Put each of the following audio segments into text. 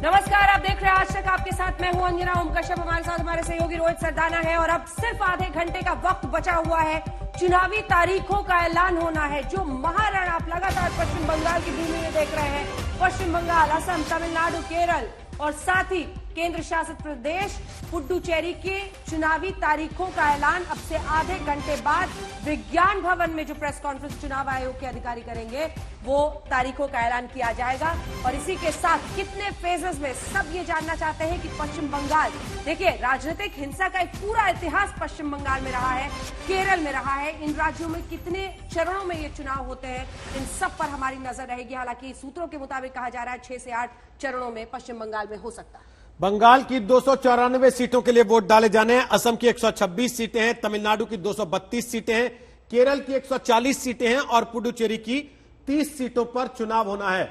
नमस्कार, आप देख रहे हैं आज तक। आपके साथ मैं हूं अंजना ओम कश्यप। हमारे साथ हमारे सहयोगी रोहित सरदाना है और अब सिर्फ आधे घंटे का वक्त बचा हुआ है। चुनावी तारीखों का ऐलान होना है। जो महारण आप लगातार पश्चिम बंगाल की भूमि में देख रहे हैं, पश्चिम बंगाल, असम, तमिलनाडु, केरल और साथ ही केंद्र शासित प्रदेश पुडुचेरी के चुनावी तारीखों का ऐलान अब से आधे घंटे बाद विज्ञान भवन में जो प्रेस कॉन्फ्रेंस चुनाव आयोग के अधिकारी करेंगे, वो तारीखों का ऐलान किया जाएगा। और इसी के साथ कितने फेजेस में, सब ये जानना चाहते हैं कि पश्चिम बंगाल, देखिए राजनीतिक हिंसा का एक पूरा इतिहास पश्चिम बंगाल में रहा है, केरल में रहा है। इन राज्यों में कितने चरणों में ये चुनाव होते हैं, इन सब पर हमारी नजर रहेगी। हालांकि सूत्रों के मुताबिक कहा जा रहा है 6 से 8 चरणों में पश्चिम बंगाल में हो सकता है। बंगाल की 294 सीटों के लिए वोट डाले जाने हैं। असम की 126 सीटें हैं, तमिलनाडु की 232 सीटें हैं, केरल की 140 सीटें हैं और पुडुचेरी की 30 सीटों पर चुनाव होना है।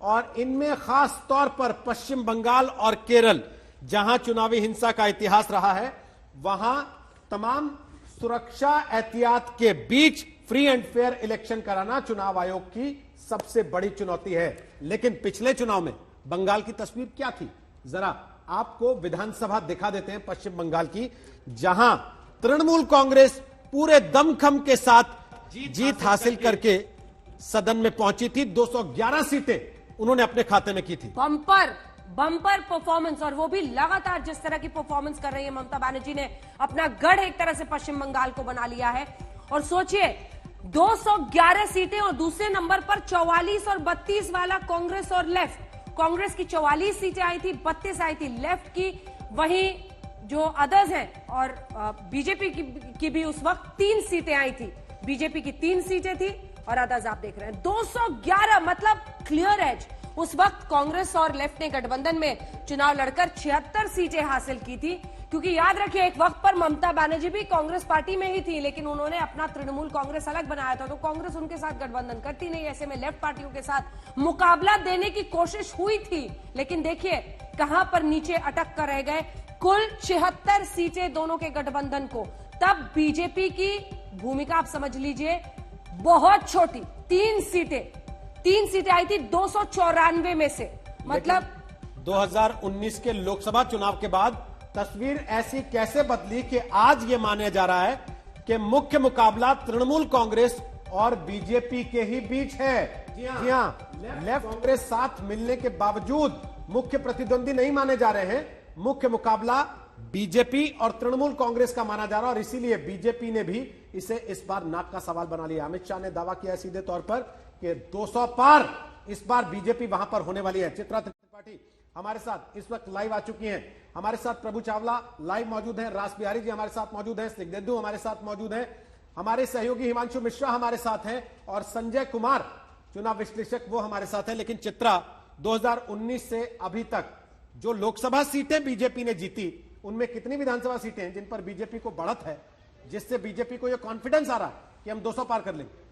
और इनमें खास तौर पर पश्चिम बंगाल और केरल, जहां चुनावी हिंसा का इतिहास रहा है, वहां तमाम सुरक्षा एहतियात के बीच फ्री एंड फेयर इलेक्शन कराना चुनाव आयोग की सबसे बड़ी चुनौती है। लेकिन पिछले चुनाव में बंगाल की तस्वीर क्या थी, जरा आपको विधानसभा दिखा देते हैं पश्चिम बंगाल की, जहां तृणमूल कांग्रेस पूरे दमखम के साथ जीत हासिल करके सदन में पहुंची थी। 211 सीटें उन्होंने अपने खाते में की थी। बम्पर परफॉर्मेंस, और वो भी लगातार जिस तरह की परफॉर्मेंस कर रही है ममता बनर्जी ने अपना गढ़ एक तरह से पश्चिम बंगाल को बना लिया है। और सोचिए 211 सीटें और दूसरे नंबर पर 44 और 32 वाला कांग्रेस और लेफ्ट। कांग्रेस की 44 सीटें आई थी, 32 आई थी लेफ्ट की। वहीं जो अदर्स हैं और बीजेपी की भी उस वक्त 3 सीटें आई थी। बीजेपी की 3 सीटें थी और अदर्स आप देख रहे हैं 211, मतलब क्लियर एज। उस वक्त कांग्रेस और लेफ्ट ने गठबंधन में चुनाव लड़कर 76 सीटें हासिल की थी। क्योंकि याद रखिए, एक वक्त पर ममता बनर्जी भी कांग्रेस पार्टी में ही थी, लेकिन उन्होंने अपना तृणमूल कांग्रेस अलग बनाया था, तो कांग्रेस उनके साथ गठबंधन करती नहीं। ऐसे में लेफ्ट पार्टियों के साथ मुकाबला देने की कोशिश हुई थी, लेकिन देखिए कहां पर नीचे अटक कर रह गए। कुल 76 सीटें दोनों के गठबंधन को। तब बीजेपी की भूमिका आप समझ लीजिए बहुत छोटी, 3 सीटें आई थी 294 में से। मतलब 2019 के लोकसभा चुनाव के बाद तस्वीर ऐसी कैसे बदली कि आज यह माना जा रहा है कि मुख्य मुकाबला तृणमूल कांग्रेस और बीजेपी के ही बीच है। जी हां, लेफ्ट कांग्रेस साथ मिलने के बावजूद मुख्य प्रतिद्वंदी नहीं माने जा रहे हैं। मुख्य मुकाबला बीजेपी और तृणमूल कांग्रेस का माना जा रहा है और इसीलिए बीजेपी ने भी इसे इस बार नाक का सवाल बना लिया। अमित शाह ने दावा किया सीधे तौर पर कि 200 पार इस बार बीजेपी वहां पर होने वाली है। चित्रा त्रिपाठी हमारे साथ इस वक्त लाइव आ चुकी हैं। हमारे साथ प्रभु चावला लाइव मौजूद हैं, रास बिहारी जी हमारे साथ मौजूद हैं, स्निग्धेन्दु हमारे साथ मौजूद हैं, हमारे सहयोगी हिमांशु मिश्रा हमारे साथ हैं और संजय कुमार चुनाव विश्लेषक वो हमारे साथ हैं। लेकिन चित्रा, 2019 से अभी तक जो लोकसभा सीटें बीजेपी ने जीती, उनमें कितनी विधानसभा सीटें हैं जिन पर बीजेपी को बढ़त है, जिससे बीजेपी को यह कॉन्फिडेंस आ रहा है कि हम 200 पार कर लेंगे?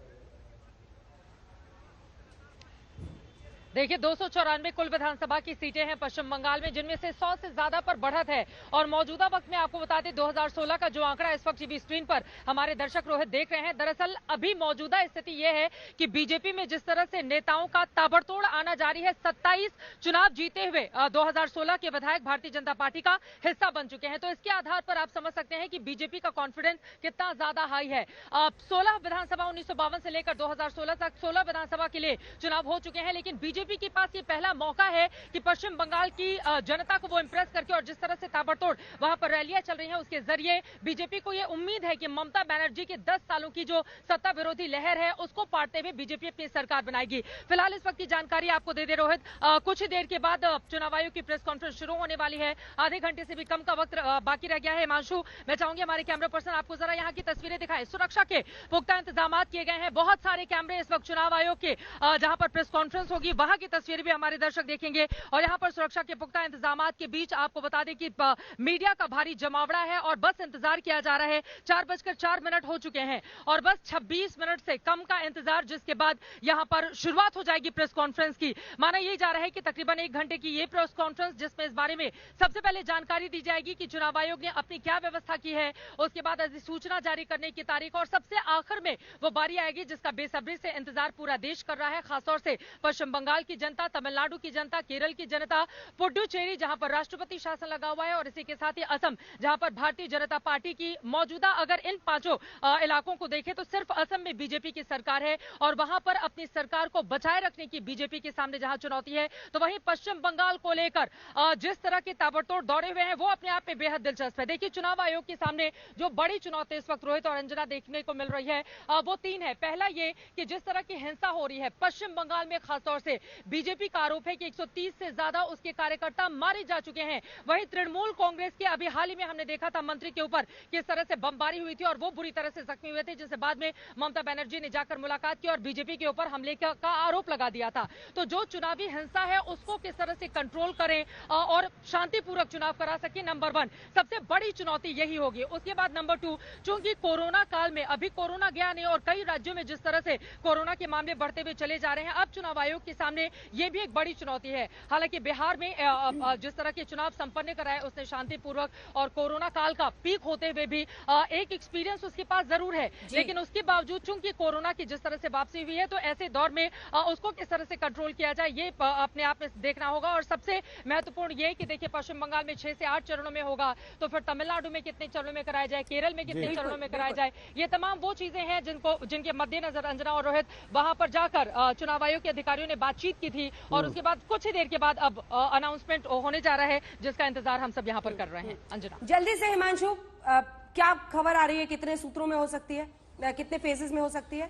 देखिए 294 कुल विधानसभा की सीटें हैं पश्चिम बंगाल में, जिनमें से 100 से ज्यादा पर बढ़त है। और मौजूदा वक्त में आपको बता दें 2016 का जो आंकड़ा इस वक्त टीवी स्क्रीन पर हमारे दर्शक रोहित देख रहे हैं, दरअसल अभी मौजूदा स्थिति यह है कि बीजेपी में जिस तरह से नेताओं का ताबड़तोड़ आना जारी है, 27 चुनाव जीते हुए 2016 के विधायक भारतीय जनता पार्टी का हिस्सा बन चुके हैं। तो इसके आधार पर आप समझ सकते हैं कि बीजेपी का कॉन्फिडेंस कितना ज्यादा हाई है। 16 विधानसभा 1952 से लेकर 2016 तक 16 विधानसभा के लिए चुनाव हो चुके हैं, लेकिन बीजेपी के पास ये पहला मौका है कि पश्चिम बंगाल की जनता को वो इंप्रेस करके, और जिस तरह से ताबड़तोड़ वहां पर रैलियां चल रही हैं, उसके जरिए बीजेपी को ये उम्मीद है कि ममता बनर्जी के 10 सालों की जो सत्ता विरोधी लहर है, उसको पाटते हुए बीजेपी अपनी सरकार बनाएगी। फिलहाल इस वक्त की जानकारी आपको दे दे रोहित, कुछ ही देर के बाद चुनाव आयोग की प्रेस कॉन्फ्रेंस शुरू होने वाली है। आधे घंटे से भी कम का वक्त बाकी रह गया है। हिमांशु, मैं चाहूंगी हमारे कैमरा पर्सन आपको जरा यहाँ की तस्वीरें दिखाएं। सुरक्षा के पुख्ता इंतजाम किए गए हैं, बहुत सारे कैमरे इस वक्त चुनाव आयोग के जहां पर प्रेस कॉन्फ्रेंस होगी वहां की तस्वीरें भी हमारे दर्शक देखेंगे। और यहां पर सुरक्षा के पुख्ता इंतजामात के बीच आपको बता दें कि मीडिया का भारी जमावड़ा है और बस इंतजार किया जा रहा है। 4:04 हो चुके हैं और बस 26 मिनट से कम का इंतजार, जिसके बाद यहां पर शुरुआत हो जाएगी प्रेस कॉन्फ्रेंस की। माना यह जा रहा है कि तकरीबन 1 घंटे की ये प्रेस कॉन्फ्रेंस, जिसमें इस बारे में सबसे पहले जानकारी दी जाएगी कि चुनाव आयोग ने अपनी क्या व्यवस्था की है, उसके बाद अधिसूचना जारी करने की तारीख, और सबसे आखिर में वो बारी आएगी जिसका बेसब्री से इंतजार पूरा देश कर रहा है, खासतौर से पश्चिम बंगाल की जनता, तमिलनाडु की जनता, केरल की जनता, पुडुचेरी जहां पर राष्ट्रपति शासन लगा हुआ है और इसी के साथ ही असम जहां पर भारतीय जनता पार्टी की मौजूदा, अगर इन पांचों इलाकों को देखें तो सिर्फ असम में बीजेपी की सरकार है और वहां पर अपनी सरकार को बचाए रखने की बीजेपी के सामने जहां चुनौती है, तो वहीं पश्चिम बंगाल को लेकर जिस तरह के ताबड़तोड़ दौड़े हुए हैं वो अपने आप में बेहद दिलचस्प है। देखिए, चुनाव आयोग के सामने जो बड़ी चुनौती इस वक्त रोहित और अंजना देखने को मिल रही है वो तीन है। पहला ये कि जिस तरह की हिंसा हो रही है पश्चिम बंगाल में, खासतौर से बीजेपी का आरोप है कि 130 से ज्यादा उसके कार्यकर्ता मारे जा चुके हैं। वहीं तृणमूल कांग्रेस के अभी हाल ही में हमने देखा था मंत्री के ऊपर किस तरह से बमबारी हुई थी और वो बुरी तरह से जख्मी हुए थे, जिससे बाद में ममता बनर्जी ने जाकर मुलाकात की और बीजेपी के ऊपर हमले का आरोप लगा दिया था। तो जो चुनावी हिंसा है उसको किस तरह से कंट्रोल करें और शांतिपूर्वक चुनाव करा सके, नंबर 1 सबसे बड़ी चुनौती यही होगी। उसके बाद नंबर 2, चूंकि कोरोना काल में अभी कोरोना गया नहीं और कई राज्यों में जिस तरह से कोरोना के मामले बढ़ते हुए चले जा रहे हैं, अब चुनाव आयोग के सामने ये भी एक बड़ी चुनौती है। हालांकि बिहार में जिस तरह के चुनाव संपन्न कराए उसने शांतिपूर्वक और कोरोना काल का पीक होते हुए भी एक एक्सपीरियंस उसके पास जरूर है, लेकिन उसके बावजूद चूंकि कोरोना की जिस तरह से वापसी हुई है तो ऐसे दौर में उसको किस तरह से कंट्रोल किया जाए ये अपने आप में देखना होगा। और सबसे महत्वपूर्ण ये कि देखिए, पश्चिम बंगाल में 6 से 8 चरणों में होगा, तो फिर तमिलनाडु में कितने चरणों में कराया जाए, केरल में कितने चरणों में कराया जाए, ये तमाम वो चीजें हैं जिनके मद्देनजर अंजना और रोहित वहां पर जाकर चुनाव आयोग के अधिकारियों ने बातचीत की थी और उसके बाद कुछ ही देर के बाद अब अनाउंसमेंट होने जा रहा है जिसका इंतजार हम सब यहाँ पर कर रहे हैं। अंजना, जल्दी से हिमांशु, क्या खबर आ रही है, कितने सूत्रों में हो सकती है, कितने फेजेस में हो सकती है?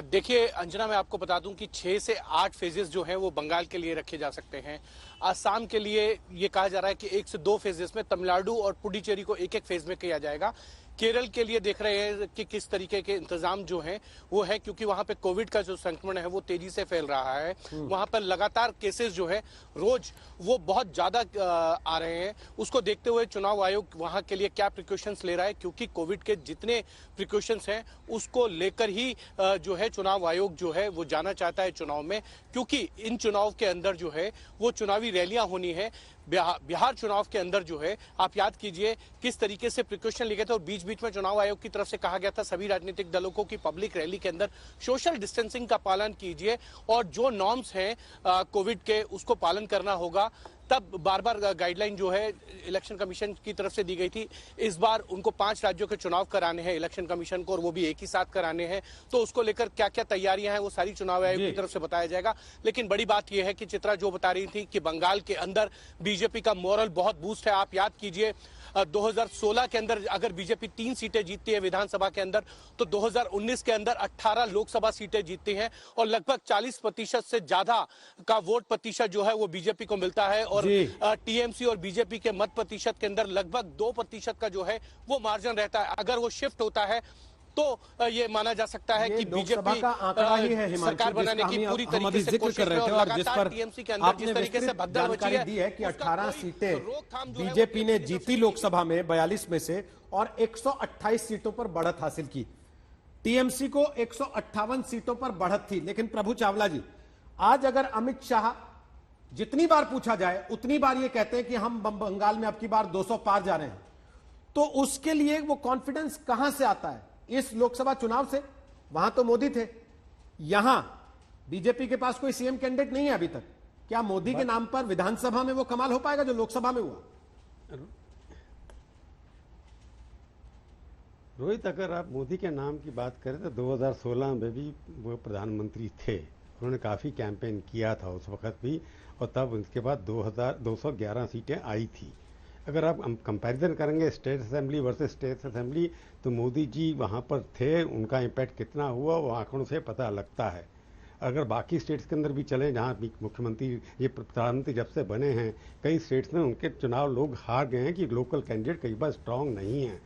देखिए अंजना, मैं आपको बता दूं कि 6 से 8 फेजेस जो हैं वो बंगाल के लिए रखे जा सकते हैं। आसाम के लिए ये कहा जा रहा है कि 1 से 2 फेजेस में, तमिलनाडु और पुडुचेरी को एक फेज में किया जाएगा। केरल के लिए देख रहे हैं कि किस तरीके के इंतजाम जो हैं वो है, क्योंकि वहां पे कोविड का जो संक्रमण है वो तेजी से फैल रहा है। वहां पर लगातार केसेस जो है रोज वो बहुत ज्यादा आ रहे हैं। उसको देखते हुए चुनाव आयोग वहां के लिए क्या प्रिकॉशंस ले रहा है, क्योंकि कोविड के जितने प्रिकॉशंस हैं उसको लेकर ही जो है चुनाव आयोग जो है वो जाना चाहता है चुनाव में, क्योंकि इन चुनाव के अंदर जो है वो चुनावी रैलियां होनी है। बिहार चुनाव के अंदर जो है आप याद कीजिए किस तरीके से प्रिकॉशन लिए गए थे और बीच बीच में चुनाव आयोग की तरफ से कहा गया था सभी राजनीतिक दलों को कि पब्लिक रैली के अंदर सोशल डिस्टेंसिंग का पालन कीजिए और जो नॉर्म्स हैं कोविड के उसको पालन करना होगा। तब बार बार गाइडलाइन जो है इलेक्शन कमीशन की तरफ से दी गई थी। इस बार उनको 5 राज्यों के चुनाव कराने हैं इलेक्शन कमीशन को, और वो भी एक ही साथ कराने हैं, तो उसको लेकर क्या क्या तैयारियां हैं वो सारी चुनाव आयोग की तरफ से बताया जाएगा। लेकिन बड़ी बात यह है कि चित्रा जो बता रही थी कि बंगाल के अंदर बीजेपी का मोरल बहुत बूस्ट है। आप याद कीजिए 2016 के अंदर अगर बीजेपी 3 सीटें जीतती है विधानसभा के अंदर, तो 2019 के अंदर 18 लोकसभा सीटें जीतती हैं और लगभग 40% से ज्यादा का वोट प्रतिशत जो है वो बीजेपी को मिलता है। और टीएमसी और बीजेपी के मत प्रतिशत के अंदर लगभग 2% का जो है वो मार्जिन रहता है। अगर वो शिफ्ट होता है तो ये माना जा सकता है कि बीजेपी का आंकड़ा ही है सरकार बनाने की पूरी तरीके से कोशिश कर रहे थे और जिस पर टीएमसी के अंदर जिस तरीके से जानकारी दी है कि 18 सीटें बीजेपी ने जीती लोकसभा में 42 में से और 128 सीटों पर बढ़त हासिल की। टीएमसी को 158 सीटों पर बढ़त थी। लेकिन प्रभु चावला जी, आज अगर अमित शाह जितनी बार पूछा जाए उतनी बार ये कहते हैं कि हम बंगाल में अब की बार 200 पार जा रहे हैं, तो उसके लिए वो कॉन्फिडेंस कहां से आता है? इस लोकसभा चुनाव से? वहां तो मोदी थे, यहां बीजेपी के पास कोई सीएम कैंडिडेट नहीं है अभी तक। क्या मोदी के नाम पर विधानसभा में वो कमाल हो पाएगा जो लोकसभा में हुआ? रोहित, अगर आप मोदी के नाम की बात करें तो 2016 में भी वो प्रधानमंत्री थे, उन्होंने काफी कैंपेन किया था उस वक्त भी, और तब उसके बाद 211 सीटें आई थी। अगर आप कंपैरिजन करेंगे state assembly versus state assembly, तो मोदी जी वहाँ पर थे, उनका इम्पैक्ट कितना हुआ वो आंकड़ों से पता लगता है। अगर बाकी स्टेट्स के अंदर भी चले जहाँ मुख्यमंत्री ये प्रधानमंत्री जब से बने हैं, कई स्टेट्स में उनके चुनाव लोग हार गए हैं कि लोकल कैंडिडेट कई बार स्ट्रांग नहीं है।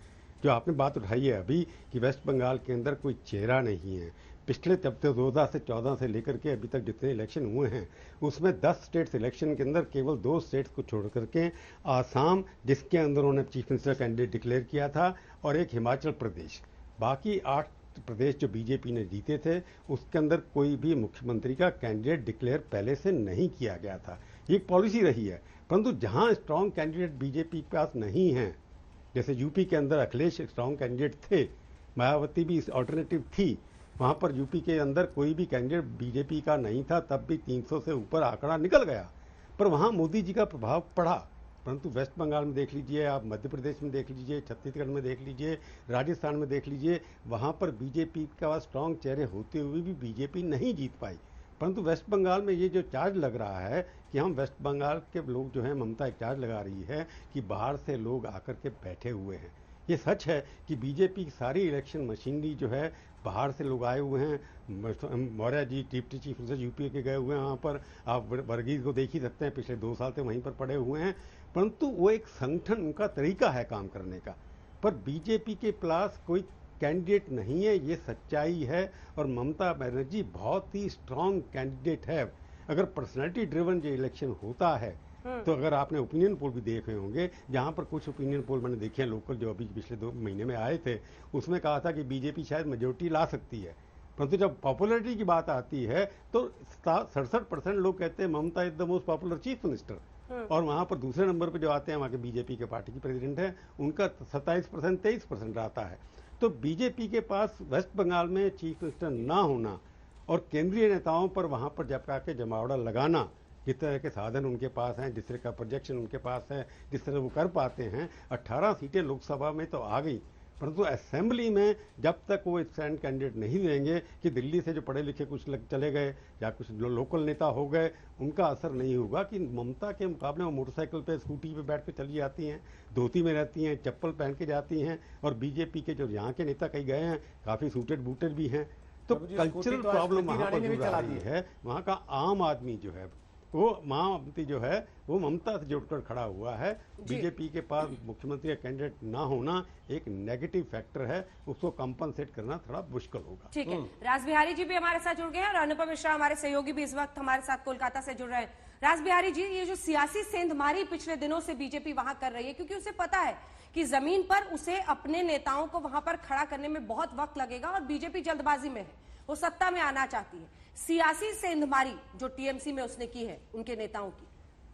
जो आपने बात उठाई है अभी कि वेस्ट बंगाल के अंदर कोई चेहरा नहीं है, पिछले तब से 2014 से लेकर के अभी तक जितने इलेक्शन हुए हैं उसमें 10 स्टेट्स इलेक्शन के अंदर केवल 2 स्टेट्स को छोड़ करके आसाम, जिसके अंदर उन्होंने चीफ मिनिस्टर कैंडिडेट डिक्लेयर किया था, और एक हिमाचल प्रदेश, बाकी 8 प्रदेश जो बीजेपी ने जीते थे उसके अंदर कोई भी मुख्यमंत्री का कैंडिडेट डिक्लेयर पहले से नहीं किया गया था। ये एक पॉलिसी रही है। परंतु जहां स्ट्रांग कैंडिडेट बीजेपी के पास नहीं है, जैसे यूपी के अंदर अखिलेश स्ट्रांग कैंडिडेट थे, मायावती भी ऑल्टरनेटिव थी, वहां पर यूपी के अंदर कोई भी कैंडिडेट बीजेपी का नहीं था, तब भी 300 से ऊपर आंकड़ा निकल गया, पर वहां मोदी जी का प्रभाव पड़ा। परंतु वेस्ट बंगाल में देख लीजिए, आप मध्य प्रदेश में देख लीजिए, छत्तीसगढ़ में देख लीजिए, राजस्थान में देख लीजिए, वहां पर बीजेपी का स्ट्रांग चेहरे होते हुए भी बीजेपी नहीं जीत पाई। परंतु वेस्ट बंगाल में ये जो चार्ज लग रहा है कि हम वेस्ट बंगाल के लोग जो हैं, ममता एक चार्ज लगा रही है कि बाहर से लोग आकर के बैठे हुए हैं। ये सच है कि बीजेपी की सारी इलेक्शन मशीनरी जो है बाहर से लोग आए हुए हैं। Maurya ji deputy chief minister UP के गए हुए हैं, वहाँ पर आप वर्गीज को देख ही सकते हैं, पिछले 2 साल से वहीं पर पड़े हुए हैं। परंतु वो एक संगठन, उनका तरीका है काम करने का। पर बीजेपी के पास कोई कैंडिडेट नहीं है, ये सच्चाई है। और ममता बनर्जी बहुत ही स्ट्रांग कैंडिडेट है। अगर पर्सनैलिटी ड्रिवन जो इलेक्शन होता है, तो अगर आपने ओपिनियन पोल भी देखे होंगे, जहां पर कुछ ओपिनियन पोल मैंने देखे हैं लोकल, जो अभी पिछले 2 महीने में आए थे, उसमें कहा था कि बीजेपी शायद मेजोरिटी ला सकती है। परंतु जब पॉपुलरिटी की बात आती है तो 67% लोग कहते हैं Mamata is the most popular chief minister. और वहां पर दूसरे नंबर पे जो आते हैं, वहां के बीजेपी के पार्टी की प्रेसिडेंट है, उनका 27% 23% आता है। तो बीजेपी के पास वेस्ट बंगाल में चीफ मिनिस्टर ना होना और केंद्रीय नेताओं पर वहां पर जाके जमावड़ा लगाना, जिस तरह के साधन उनके पास हैं, जिस तरह का प्रोजेक्शन उनके पास है, जिस तरह वो कर पाते हैं, 18 सीटें लोकसभा में तो आ गई, परंतु असेंबली में जब तक वो स्टैंड कैंडिडेट नहीं देंगे कि दिल्ली से जो पढ़े लिखे कुछ चले गए या कुछ लोकल नेता हो गए, उनका असर नहीं होगा। कि ममता के मुकाबले वो मोटरसाइकिल पे, स्कूटी पे बैठ के चली जाती हैं, धोती में रहती हैं, चप्पल पहन के जाती हैं, और बीजेपी के जो यहाँ के नेता कई गए हैं काफी सूटेड बूटेड भी हैं। तो कल्चरल प्रॉब्लम वहाँ पर जो आ रही है, वहाँ का आम आदमी जो है वो महामंत्री जो है वो ममता से जुड़कर खड़ा हुआ है। बीजेपी के पास मुख्यमंत्री का कैंडिडेट ना होना एक नेगेटिव फैक्टर है, उसको कंपनसेट करना थोड़ा मुश्किल होगा। ठीक है, राज बिहारी जी भी हमारे साथ जुड़ गए हैं और अनुपम मिश्रा हमारे सहयोगी भी इस वक्त हमारे साथ कोलकाता से जुड़ रहे हैं। राज बिहारी जी, ये जो सियासी सेंधमारी पिछले दिनों से बीजेपी वहां कर रही है, क्योंकि उसे पता है कि जमीन पर उसे अपने नेताओं को वहां पर खड़ा करने में बहुत वक्त लगेगा और बीजेपी जल्दबाजी में है, वो सत्ता में आना चाहती है। सियासी सेंधमारी जो टीएमसी में उसने की है उनके नेताओं की,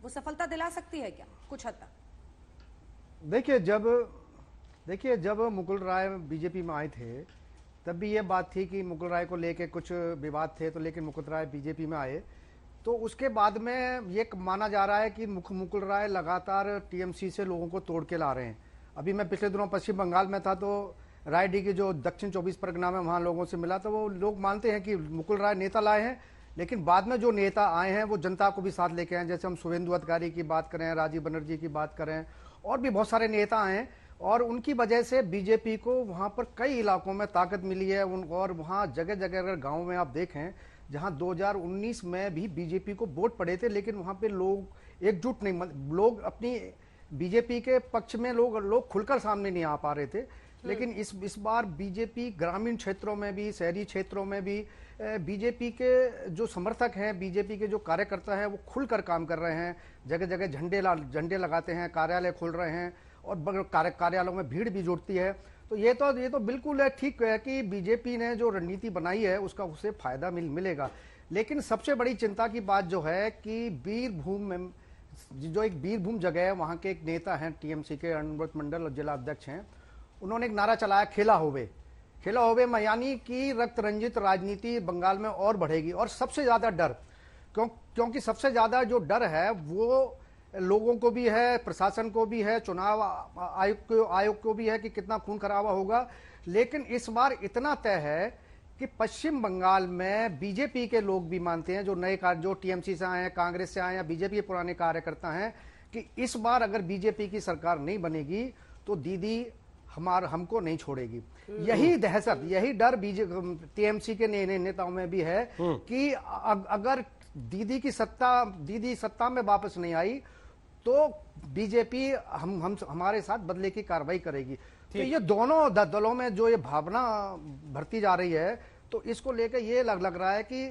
वो सफलता दिला सकती है क्या कुछ हद तक? देखिए जब मुकुल राय बीजेपी में आए थे तब भी ये बात थी कि मुकुल राय को लेके कुछ विवाद थे, तो लेकिन मुकुल राय बीजेपी में आए तो उसके बाद में ये माना जा रहा है कि मुकुल राय लगातार टीएमसी से लोगों को तोड़ के ला रहे हैं। अभी मैं पिछले दिनों पश्चिम बंगाल में था तो रायडी की जो दक्षिण 24 परगना में वहां लोगों से मिला, तो वो लोग मानते हैं कि मुकुल राय नेता लाए हैं, लेकिन बाद में जो नेता आए हैं वो जनता को भी साथ लेके आए। जैसे हम शुभेंदु अधिकारी की बात करें, राजीव बनर्जी की बात करें, और भी बहुत सारे नेता हैं, और उनकी वजह से बीजेपी को वहां पर कई इलाकों में ताकत मिली है। और वहां जगह जगह अगर गाँव में आप देखें, जहां 2019 में भी बीजेपी को वोट पड़े थे, लेकिन वहां पे लोग एकजुट नहीं, लोग अपनी बीजेपी के पक्ष में लोग खुलकर सामने नहीं आ पा रहे थे। लेकिन इस बार बीजेपी ग्रामीण क्षेत्रों में भी, शहरी क्षेत्रों में भी बीजेपी के जो समर्थक हैं, बीजेपी के जो कार्यकर्ता हैं, वो खुलकर काम कर रहे हैं। जगह जगह झंडे लगाते हैं, कार्यालय खोल रहे हैं, और कार्यालयों में भीड़ भी जुड़ती है। तो ये तो बिल्कुल ठीक है कि बीजेपी ने जो रणनीति बनाई है उसका उसे फायदा मिलेगा। लेकिन सबसे बड़ी चिंता की बात जो है कि बीरभूम में जो एक बीरभूम जगह है, वहां के एक नेता हैं टीएमसी के, अनुव्रत मंडल और जिला अध्यक्ष हैं, उन्होंने एक नारा चलाया, खेला होवे में, यानी कि रक्त रंजित राजनीति बंगाल में और बढ़ेगी। और सबसे ज्यादा डर क्योंकि सबसे ज्यादा जो डर है वो लोगों को भी है, प्रशासन को भी है, चुनाव आयोग को भी है कि कितना खून खराबा होगा। लेकिन इस बार इतना तय है कि पश्चिम बंगाल में बीजेपी के लोग भी मानते हैं, जो टीएमसी से आए हैं, कांग्रेस से आए हैं, बीजेपी के पुराने कार्यकर्ता हैं, कि इस बार अगर बीजेपी की सरकार नहीं बनेगी तो दीदी हमको नहीं छोड़ेगी। यही दहशत, यही डर टीएमसी के नेताओं में भी है कि अगर दीदी सत्ता में वापस नहीं आई तो बीजेपी हमारे साथ बदले की कार्रवाई करेगी। तो ये दोनों दलों में जो ये भावना भरती जा रही है, तो इसको लेकर ये लग रहा है कि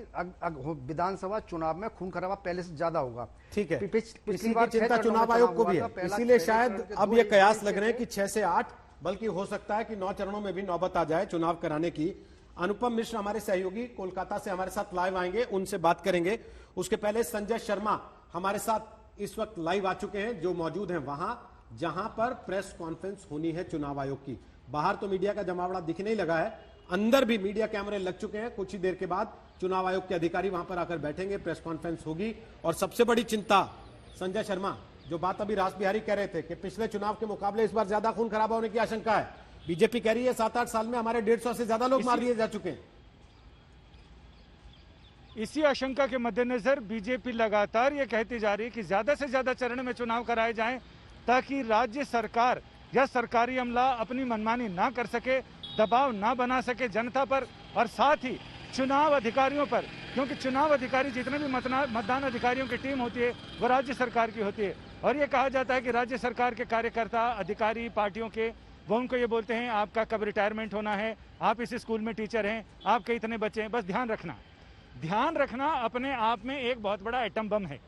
विधानसभा चुनाव में खून खराबा पहले से ज्यादा होगा। ठीक है, पिछली बार चिंता चुनाव आयोग को भी है, इसीलिए शायद अब ये कयास लग रहे हैं कि 6 से 8, बल्कि हो सकता है कि 9 चरणों में भी नौबत आ जाए चुनाव कराने की। अनुपम मिश्र हमारे सहयोगी कोलकाता से हमारे साथ लाइव आएंगे, उनसे बात करेंगे। उसके पहले संजय शर्मा हमारे साथ इस वक्त लाइव आ चुके हैं, जो मौजूद हैं वहां जहां पर प्रेस कॉन्फ्रेंस होनी है चुनाव आयोग की। बाहर तो मीडिया का जमावड़ा दिखने ही लगा है, अंदर भी मीडिया कैमरे लग चुके हैं। कुछ ही देर के बाद चुनाव आयोग के अधिकारी वहां पर आकर बैठेंगे, प्रेस कॉन्फ्रेंस होगी। और सबसे बड़ी चिंता संजय शर्मा, जो बात अभी रास बिहारी कह रहे थे कि पिछले चुनाव के मुकाबले इस बार ज्यादा खून खराबा होने की आशंका है। बीजेपी कह रही है 7-8 साल में हमारे 150 से ज्यादा लोग मार दिए जा चुके हैं। इसी आशंका के मद्देनजर बीजेपी लगातार ये कहती जा रही है कि ज्यादा से ज्यादा चरण में चुनाव कराए जाएं, ताकि राज्य सरकार या सरकारी अमला अपनी मनमानी ना कर सके, दबाव ना बना सके जनता पर, और साथ ही चुनाव अधिकारियों पर, क्योंकि चुनाव अधिकारी जितने भी मतदान अधिकारियों की टीम होती है वो राज्य सरकार की होती है। और ये कहा जाता है कि राज्य सरकार के कार्यकर्ता अधिकारी पार्टियों के, वो उनको ये बोलते हैं आपका कब रिटायरमेंट होना है, आप इस स्कूल में टीचर हैं, आपके इतने बच्चे हैं। बस ध्यान रखना अपने आप में एक बहुत बड़ा एटम बम है।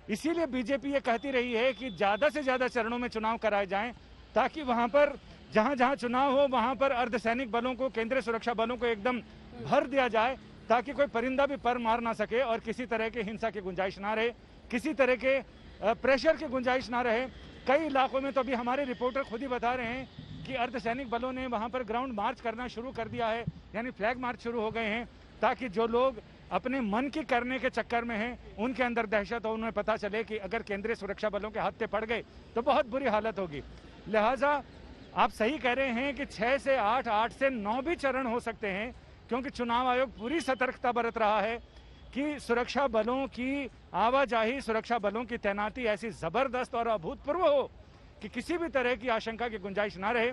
इसीलिए बीजेपी ये कहती रही है कि ज्यादा से ज्यादा चरणों में चुनाव कराए जाएं, ताकि वहां पर जहां जहां चुनाव हो वहां पर अर्धसैनिक बलों को, केंद्रीय सुरक्षा बलों को एकदम भर दिया जाए, ताकि कोई परिंदा भी पर मार ना सके और किसी तरह के हिंसा की गुंजाइश ना रहे, किसी तरह के प्रेशर की गुंजाइश ना रहे। कई इलाकों में तो अभी हमारे रिपोर्टर खुद ही बता रहे हैं कि अर्धसैनिक बलों ने वहां पर ग्राउंड मार्च करना शुरू कर दिया है, यानी फ्लैग मार्च शुरू हो गए हैं, ताकि जो लोग अपने मन की करने के चक्कर में हैं उनके अंदर दहशत हो, उन्हें पता चले कि अगर केंद्रीय सुरक्षा बलों के हत्थे पड़ गए तो बहुत बुरी हालत होगी। लिहाजा आप सही कह रहे हैं कि 6 से 8, 8 से 9 भी चरण हो सकते हैं, क्योंकि चुनाव आयोग पूरी सतर्कता बरत रहा है कि सुरक्षा बलों की आवाजाही, सुरक्षा बलों की तैनाती ऐसी जबरदस्त और अभूतपूर्व हो कि किसी भी तरह की आशंका की गुंजाइश ना रहे।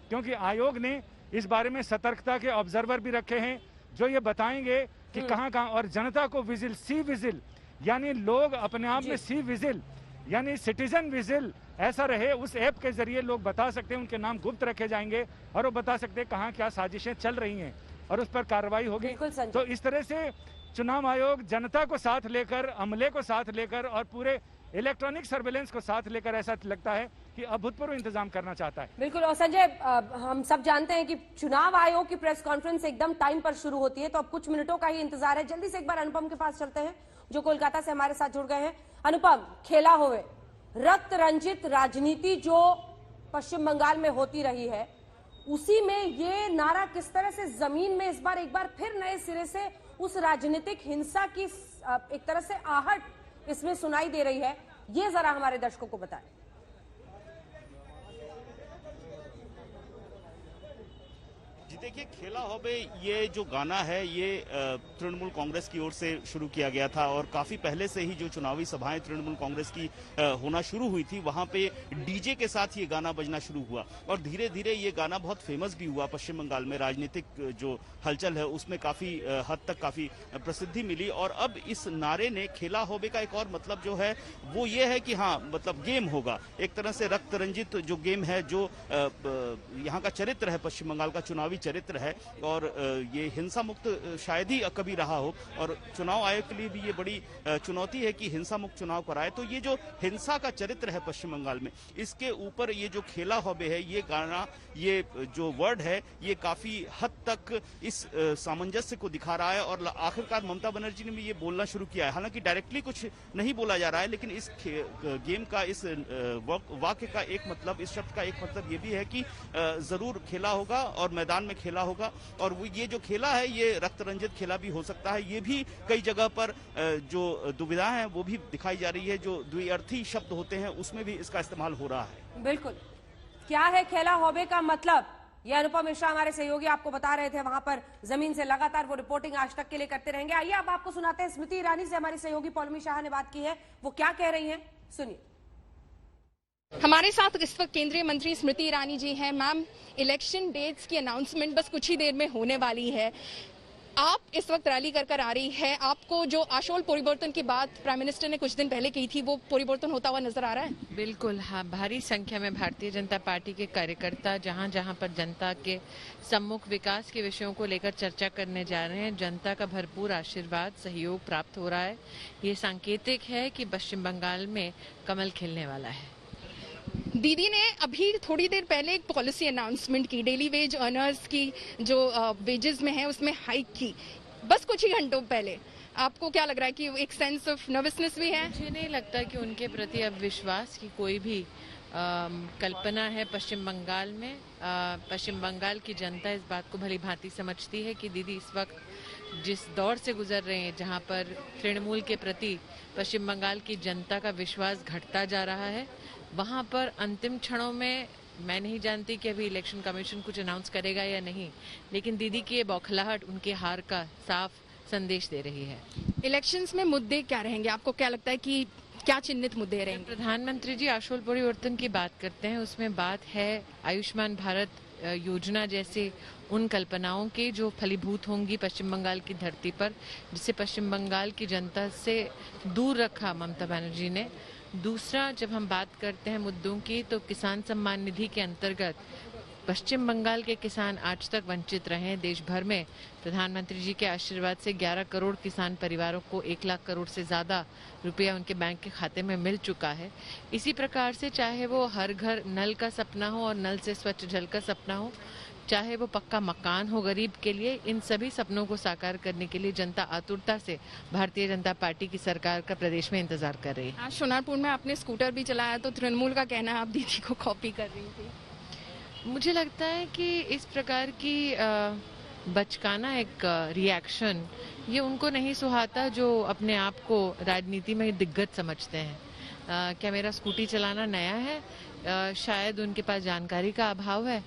क्योंकि आयोग ने इस बारे में सतर्कता के ऑब्जर्वर भी रखे हैं, जो ये बताएंगे कि कहां और जनता को विजिल, सी विजिल, यानी लोग अपने आप में सी विजिल यानी सिटीजन विजिल ऐसा रहे, उस ऐप के जरिए लोग बता सकते हैं, उनके नाम गुप्त रखे जाएंगे और वो बता सकते हैं कहां क्या साजिशें चल रही हैं और उस पर कार्रवाई होगी। तो इस तरह से चुनाव आयोग जनता को साथ लेकर, अमले को साथ लेकर और पूरे इलेक्ट्रॉनिक सर्वेलेंस को साथ लेकर ऐसा लगता है कि अभूतपूर्व इंतजाम करना चाहता है। बिल्कुल। और संजय, हम सब जानते हैं कि चुनाव आयोग की प्रेस कॉन्फ्रेंस एकदम टाइम पर शुरू होती है, तो अब कुछ मिनटों का ही इंतजार है। जल्दी से एक बार अनुपम के पास चलते हैं, जो कोलकाता से हमारे साथ जुड़ गए हैं। अनुपम, खेला होवे रक्त रंजित राजनीति जो पश्चिम बंगाल में होती रही है, उसी में ये नारा किस तरह से जमीन में इस बार एक बार फिर नए सिरे से उस राजनीतिक हिंसा की एक तरह से आहट इसमें सुनाई दे रही है, ये जरा हमारे दर्शकों को बताएं। देखिए, खेला होबे ये जो गाना है ये तृणमूल कांग्रेस की ओर से शुरू किया गया था और काफी पहले से ही जो चुनावी सभाएं तृणमूल कांग्रेस की होना शुरू हुई थी वहां पे डीजे के साथ ये गाना बजना शुरू हुआ और धीरे धीरे ये गाना बहुत फेमस भी हुआ। पश्चिम बंगाल में राजनीतिक जो हलचल है उसमें काफी हद तक काफी प्रसिद्धि मिली और अब इस नारे ने खेला होबे का एक और मतलब जो है वो ये है कि हाँ, मतलब गेम होगा, एक तरह से रक्त रंजित जो गेम है, जो यहाँ का चरित्र है, पश्चिम बंगाल का चुनावी चरित्र है और ये हिंसा मुक्त शायद ही कभी रहा हो और चुनाव आयोग के लिए भी ये बड़ी चुनौती है कि हिंसा मुक्त चुनाव कराए। तो ये जो हिंसा का चरित्र है पश्चिम बंगाल में, इसके ऊपर ये जो खेला होबे है, ये गाना, ये जो वर्ड है, ये काफी हद तक इस सामंजस्य को दिखा रहा है और आखिरकार ममता बनर्जी ने भी ये बोलना शुरू किया है। हालांकि डायरेक्टली कुछ नहीं बोला जा रहा है, लेकिन इस गेम का, इस वाक्य का एक मतलब, इस शब्द का एक मतलब ये भी है कि जरूर खेला होगा और मैदान में खेला होगा और ये जो खेला है ये रक्त रंजित खेला भी हो सकता है। ये भी कई जगह पर जो दुविधा है वो भी दिखाई जा रही है, जो द्विअर्थी शब्द होते हैं उसमें भी इसका इस्तेमाल हो रहा है। बिल्कुल। क्या है खेला होबे का मतलब, ये अनुपम मिश्रा हमारे सहयोगी आपको बता रहे थे, वहां पर जमीन से लगातार वो रिपोर्टिंग आज तक के लिए करते रहेंगे। आइए अब आपको सुनाते हैं, स्मृति ईरानी से हमारी सहयोगी पौलमी शाह ने बात की है, वो क्या कह रही हैं, सुनिए। हमारे साथ इस वक्त केंद्रीय मंत्री स्मृति ईरानी जी हैं। मैम, इलेक्शन डेट्स की अनाउंसमेंट बस कुछ ही देर में होने वाली है, आप इस वक्त रैली कर आ रही है, आपको जो आशोल परिवर्तन की बात प्राइम मिनिस्टर ने कुछ दिन पहले की थी वो परिवर्तन होता हुआ नजर आ रहा है? बिल्कुल, हाँ, भारी संख्या में भारतीय जनता पार्टी के कार्यकर्ता जहां जहां पर जनता के सम्मुख विकास के विषयों को लेकर चर्चा करने जा रहे हैं। जनता का भरपूर आशीर्वाद, सहयोग प्राप्त हो रहा है। ये सांकेतिक है कि पश्चिम बंगाल में कमल खिलने वाला है। दीदी ने अभी थोड़ी देर पहले एक पॉलिसी अनाउंसमेंट की, डेली वेज अर्नर्स की जो वेजेस में है उसमें हाइक की, बस कुछ ही घंटों पहले। आपको क्या लग रहा है कि एक सेंस ऑफ नर्वसनेस भी है? मुझे नहीं लगता कि उनके प्रति अब विश्वास की कोई भी कल्पना है पश्चिम बंगाल में। पश्चिम बंगाल की जनता इस बात को भली भांति समझती है कि दीदी इस वक्त जिस दौर से गुजर रहे हैं, जहां पर तृणमूल के प्रति पश्चिम बंगाल की जनता का विश्वास घटता जा रहा है, वहां पर अंतिम क्षणों में मैं नहीं जानती कि अभी इलेक्शन कमीशन कुछ अनाउंस करेगा या नहीं, लेकिन दीदी की ये बौखलाहट उनके हार का साफ संदेश दे रही है। इलेक्शंस में मुद्दे क्या रहेंगे? आपको क्या लगता है कि क्या चिन्हित मुद्दे रहेंगे? प्रधानमंत्री जी आशोल परिवर्तन की बात करते हैं, उसमें बात है आयुष्मान भारत योजना जैसे उन कल्पनाओं के जो फलीभूत होंगी पश्चिम बंगाल की धरती पर, जिसे पश्चिम बंगाल की जनता से दूर रखा ममता बनर्जी ने। दूसरा, जब हम बात करते हैं मुद्दों की, तो किसान सम्मान निधि के अंतर्गत पश्चिम बंगाल के किसान आज तक वंचित रहे हैं। देश भर में प्रधानमंत्री जी के आशीर्वाद से 11 करोड़ किसान परिवारों को 1 लाख करोड़ से ज्यादा रुपया उनके बैंक के खाते में मिल चुका है। इसी प्रकार से चाहे वो हर घर नल का सपना हो और नल से स्वच्छ जल का सपना हो, चाहे वो पक्का मकान हो गरीब के लिए, इन सभी सपनों को साकार करने के लिए जनता आतुरता से भारतीय जनता पार्टी की सरकार का प्रदेश में इंतजार कर रही है। आज सोनारपुर में आपने स्कूटर भी चलाया, तो तृणमूल का कहना है आप दीदी को कॉपी कर रही थी। मुझे लगता है कि इस प्रकार की बचकाना एक रिएक्शन ये उनको नहीं सुहाता जो अपने आप को राजनीति में दिग्गज समझते हैं। क्या मेरा स्कूटी चलाना नया है? शायद उनके पास जानकारी का अभाव है,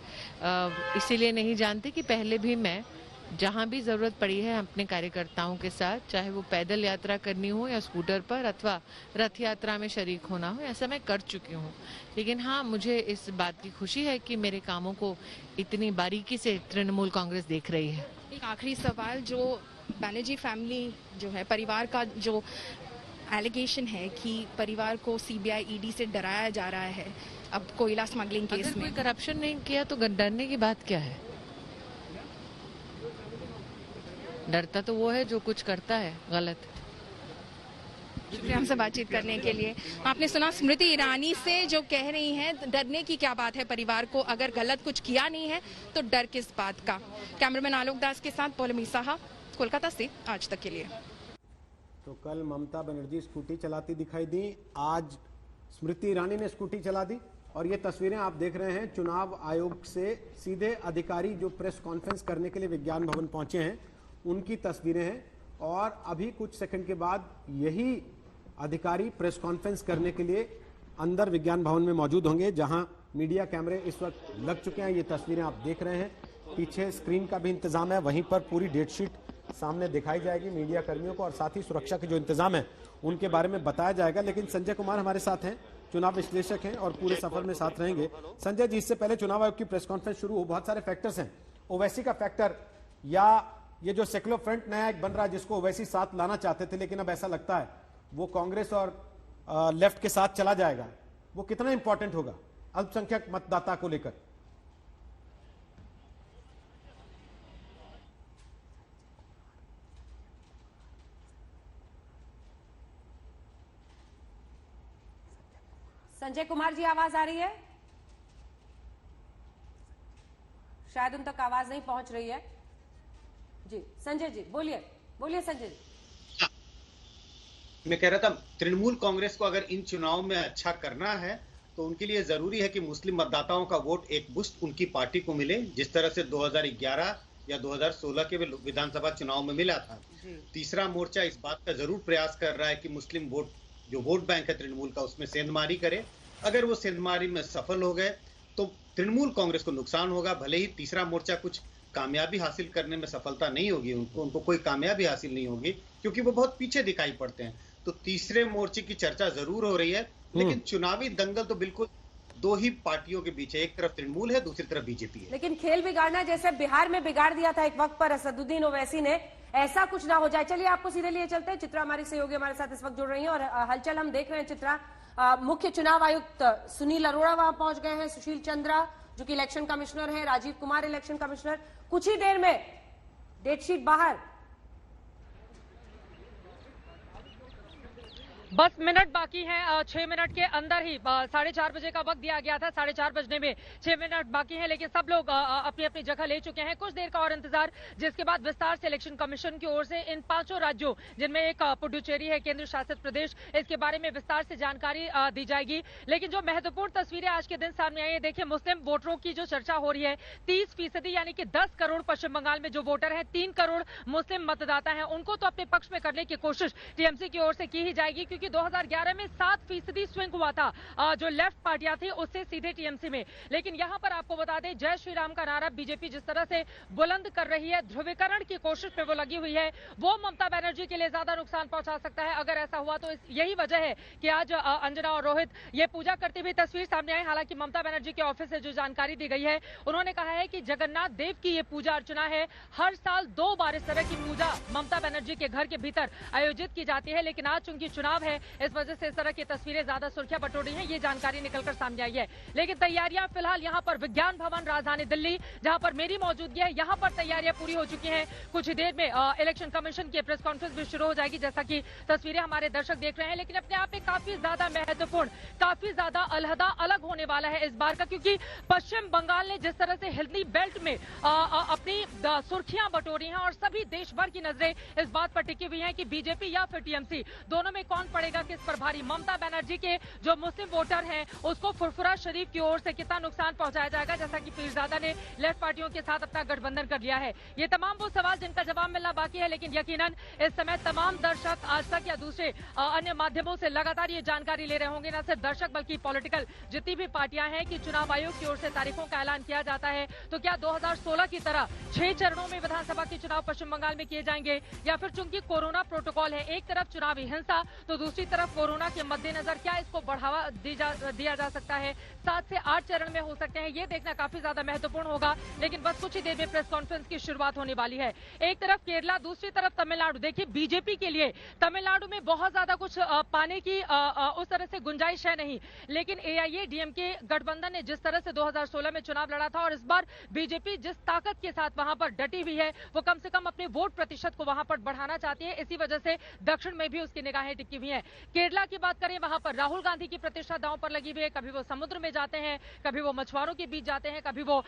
इसीलिए नहीं जानते कि पहले भी मैं जहां भी जरूरत पड़ी है अपने कार्यकर्ताओं के साथ, चाहे वो पैदल यात्रा करनी हो या स्कूटर पर अथवा रथ यात्रा में शरीक होना हो, ऐसा मैं कर चुकी हूँ। लेकिन हाँ, मुझे इस बात की खुशी है कि मेरे कामों को इतनी बारीकी से तृणमूल कांग्रेस देख रही है। एक आखिरी सवाल, जो बनर्जी फैमिली जो है, परिवार का जो एलिगेशन है कि परिवार को सीबीआई ईडी से डराया जा रहा है अब कोयला स्मगलिंग केस में, कोई करप्शन नहीं किया तो डरने की बात क्या है? डरता तो वो है जो कुछ करता है गलत। शुक्रिया हमसे बातचीत करने के लिए। आपने सुना स्मृति ईरानी से जो कह रही हैं, डरने की क्या बात है परिवार को, अगर गलत कुछ किया नहीं है तो डर किस बात का। कैमरामैन आलोक दास के साथ पौलमी साहा, कोलकाता से आज तक के लिए। तो कल ममता बनर्जी स्कूटी चलाती दिखाई दी, आज स्मृति ईरानी ने स्कूटी चला दी। और ये तस्वीरें आप देख रहे हैं चुनाव आयोग से सीधे अधिकारी जो प्रेस कॉन्फ्रेंस करने के लिए विज्ञान भवन पहुंचे हैं उनकी तस्वीरें हैं। और अभी कुछ सेकंड के बाद यही अधिकारी प्रेस कॉन्फ्रेंस करने के लिए अंदर विज्ञान भवन में मौजूद होंगे, जहां मीडिया कैमरे इस वक्त लग चुके हैं। ये तस्वीरें आप देख रहे हैं, पीछे स्क्रीन का भी इंतजाम है, वहीं पर पूरी डेट शीट सामने दिखाई जाएगी मीडिया कर्मियों को, और साथ ही सुरक्षा के जो इंतजाम है उनके बारे में बताया जाएगा। लेकिन संजय कुमार हमारे साथ हैं, चुनाव विश्लेषक हैं और पूरे सफर में साथ रहेंगे। संजय जी, इससे पहले चुनाव आयोग की प्रेस कॉन्फ्रेंस शुरू हो, बहुत सारे फैक्टर्स हैं, ओवैसी का फैक्टर या ये जो सेक्युलर फ्रंट नया एक बन रहा है जिसको ओवैसी साथ लाना चाहते थे, लेकिन अब ऐसा लगता है वो कांग्रेस और लेफ्ट के साथ चला जाएगा, वो कितना इंपॉर्टेंट होगा अल्पसंख्यक मतदाता को लेकर? संजय कुमार जी, आवाज आ रही है? शायद उन तक आवाज नहीं पहुंच रही है। जी संजय जी बोलिए, बोलिए संजय जी। मैं कह रहा था तृणमूल कांग्रेस को अगर इन चुनाव में अच्छा करना है तो उनके लिए जरूरी है कि मुस्लिम मतदाताओं का वोट एक बुस्ट उनकी पार्टी को मिले, जिस तरह से 2011 या 2016 के विधानसभा चुनाव में मिला था। तीसरा मोर्चा इस बात का जरूर प्रयास कर रहा है कि मुस्लिम वोट जो वोट बैंक है तृणमूल का उसमें सेंधमारी करे। अगर वो सेंधमारी में सफल हो गए तो तृणमूल कांग्रेस को नुकसान होगा। भले ही तीसरा मोर्चा कुछ कामयाबी हासिल करने में सफलता नहीं होगी, उनको कोई कामयाबी हासिल नहीं होगी क्योंकि वो बहुत पीछे दिखाई पड़ते हैं। तो तीसरे मोर्चे की चर्चा जरूर हो रही है, लेकिन चुनावी दंगल तो बिल्कुल दो ही पार्टियों के बीच है, एक तरफ तृणमूल है, दूसरी तरफ बीजेपी है। लेकिन खेल बिगाड़ना जैसे बिहार में बिगाड़ दिया था एक वक्त पर असदुद्दीन ओवैसी ने, ऐसा कुछ ना हो जाए। चलिए आपको सीधे लिए चलते हैं, चित्रा हमारी सहयोगी हमारे साथ इस वक्त जुड़ रही है और हलचल हम देख रहे हैं। चित्रा, मुख्य चुनाव आयुक्त सुनील अरोड़ा वहां पहुंच गए हैं, सुशील चंद्रा जो कि इलेक्शन कमिश्नर हैं, राजीव कुमार इलेक्शन कमिश्नर, कुछ ही देर में डेट शीट बाहर। बस मिनट बाकी हैं, 6 मिनट के अंदर ही 4:30 बजे का वक्त दिया गया था। 4:30 बजने में 6 मिनट बाकी हैं, लेकिन सब लोग अपनी अपनी जगह ले चुके हैं। कुछ देर का और इंतजार, जिसके बाद विस्तार से इलेक्शन कमीशन की ओर से इन 5 राज्यों, जिनमें एक पुडुचेरी है केंद्र शासित प्रदेश, इसके बारे में विस्तार से जानकारी दी जाएगी। लेकिन जो महत्वपूर्ण तस्वीरें आज के दिन सामने आई है, देखिए मुस्लिम वोटरों की जो चर्चा हो रही है, 30% यानी कि 10 करोड़ पश्चिम बंगाल में जो वोटर हैं, 3 करोड़ मुस्लिम मतदाता हैं, उनको तो अपने पक्ष में करने की कोशिश टीएमसी की ओर से की ही जाएगी, क्योंकि 2011 में 7% स्विंग हुआ था जो लेफ्ट पार्टियां थी उससे सीधे टीएमसी में। लेकिन यहां पर आपको बता दें, जय श्री राम का नारा बीजेपी जिस तरह से बुलंद कर रही है, ध्रुवीकरण की कोशिश में वो लगी हुई है, वो ममता बनर्जी के लिए ज्यादा नुकसान पहुंचा सकता है। अगर ऐसा हुआ तो यही वजह है कि आज अंजना और रोहित ये पूजा करती हुई तस्वीर सामने आई। हालांकि ममता बनर्जी के ऑफिस से जो जानकारी दी गई है, उन्होंने कहा है कि जगन्नाथ देव की ये पूजा अर्चना है, हर साल 2 बार इस तरह की पूजा ममता बनर्जी के घर के भीतर आयोजित की जाती है। लेकिन आज चूंकि चुनाव है, इस वजह से इस तरह की तस्वीरें ज्यादा सुर्खियां बटोर रही हैं, ये जानकारी निकलकर सामने आई है। लेकिन तैयारियां फिलहाल यहां पर विज्ञान भवन राजधानी दिल्ली, जहां पर मेरी मौजूदगी है, यहां पर तैयारियां पूरी हो चुकी हैं। कुछ ही देर में इलेक्शन कमीशन की प्रेस कॉन्फ्रेंस भी शुरू हो जाएगी, जैसा कि तस्वीरें हमारे दर्शक देख रहे हैं। लेकिन अपने आप में काफी ज्यादा महत्वपूर्ण, काफी ज्यादा अलहदा अलग होने वाला है इस बार का, क्योंकि पश्चिम बंगाल ने जिस तरह से हिल्दी बेल्ट में अपनी सुर्खियां बटोरी हैं और सभी देश भर की नजरें इस बात पर टिकी हुई हैं कि बीजेपी या फिर टीएमसी, दोनों में कौन पड़ेगा किस पर भारी। ममता बनर्जी के जो मुस्लिम वोटर हैं, उसको फुरफुरा शरीफ की ओर से कितना नुकसान पहुंचाया जाएगा, जैसा कि पीरजादा ने लेफ्ट पार्टियों के साथ अपना गठबंधन कर लिया है। ये तमाम वो सवाल जिनका जवाब मिलना बाकी है, लेकिन यकीनन इस समय तमाम दर्शक आज तक या दूसरे अन्य माध्यमों से लगातार ये जानकारी ले रहे होंगे, न सिर्फ दर्शक बल्कि पॉलिटिकल जितनी भी पार्टियां हैं, कि चुनाव आयोग की ओर से तारीखों का ऐलान किया जाता है तो क्या 2016 की तरह 6 चरणों में विधानसभा के चुनाव पश्चिम बंगाल में किए जाएंगे, या फिर चूंकि कोरोना प्रोटोकॉल है, एक तरफ चुनावी हिंसा तो दूसरी तरफ कोरोना के मद्देनजर क्या इसको बढ़ावा दिया जा सकता है, 7 से 8 चरण में हो सकते हैं, ये देखना काफी ज्यादा महत्वपूर्ण होगा। लेकिन बस कुछ ही देर में प्रेस कॉन्फ्रेंस की शुरुआत होने वाली है। एक तरफ केरला, दूसरी तरफ तमिलनाडु। देखिए बीजेपी के लिए तमिलनाडु में बहुत ज्यादा कुछ पाने की उस तरह से गुंजाइश है नहीं, लेकिन एआईएडीएमके गठबंधन ने जिस तरह से 2016 में चुनाव लड़ा था और इस बार बीजेपी जिस ताकत के साथ वहां पर डटी हुई है, वो कम से कम अपने वोट प्रतिशत को वहां पर बढ़ाना चाहती है। इसी वजह से दक्षिण में भी उसकी निगाहें टिकी हुई हैं। केरला की बात करें, वहां पर राहुल गांधी की प्रतिष्ठा दांव पर लगी हुई है। कभी वो समुद्र में जाते हैं, कभी वो मछुआरों के बीच जाते हैं, कभी वो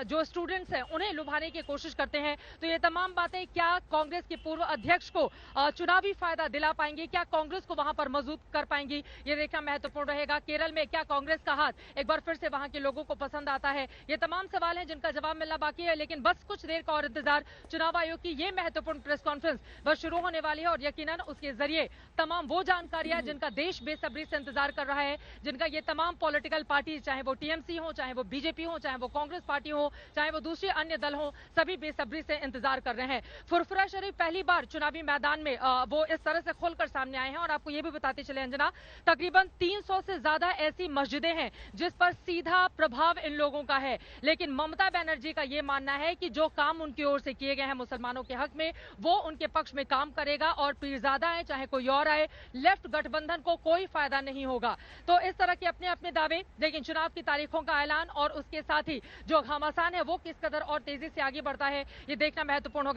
जो स्टूडेंट्स हैं उन्हें लुभाने की कोशिश करते हैं। तो ये तमाम बातें क्या कांग्रेस के पूर्व अध्यक्ष को चुनावी फायदा दिला पाएंगी, क्या कांग्रेस को वहां पर मजबूत कर पाएंगी, ये देखना महत्वपूर्ण रहेगा। केरल में क्या कांग्रेस का हाथ एक बार फिर से वहां के लोगों को पसंद आता है, ये तमाम सवाल हैं जिनका जवाब मिलना बाकी है। लेकिन बस कुछ देर का और इंतजार, चुनाव आयोग की ये महत्वपूर्ण प्रेस कॉन्फ्रेंस बस शुरू होने वाली है और यकीनन उसके जरिए तमाम वो जानकारियां जिनका देश बेसब्री से इंतजार कर रहा है, जिनका ये तमाम पॉलिटिकल पार्टी, चाहे वो टीएमसी हो, चाहे वो बीजेपी हो, चाहे वो कांग्रेस पार्टी हो, चाहे वो दूसरे अन्य दल हो, सभी बेसब्री से इंतजार कर रहे हैं। फुरफुरा शरीफ पहली बार चुनावी मैदान में वो इस तरह से खोलकर सामने आए हैं। और आपको ये भी बताते चले अंजना, तकरीबन 300 से ज्यादा ऐसी मस्जिदें हैं जिस पर सीधा प्रभाव इन लोगों का है। लेकिन ममता बनर्जी का ये मानना है कि जो काम उनकी ओर से किए गए हैं मुसलमानों के हक में, वो उनके पक्ष में काम करेगा और पीरजादा है चाहे कोई और आए, लेफ्ट गठबंधन को कोई फायदा नहीं होगा। तो इस तरह के अपने अपने दावे, लेकिन चुनाव की तारीखों का ऐलान और उसके साथ ही जो घमासान है वो किस कदर और तेजी से आगे बढ़ता है, ये देखना महत्वपूर्ण होगा।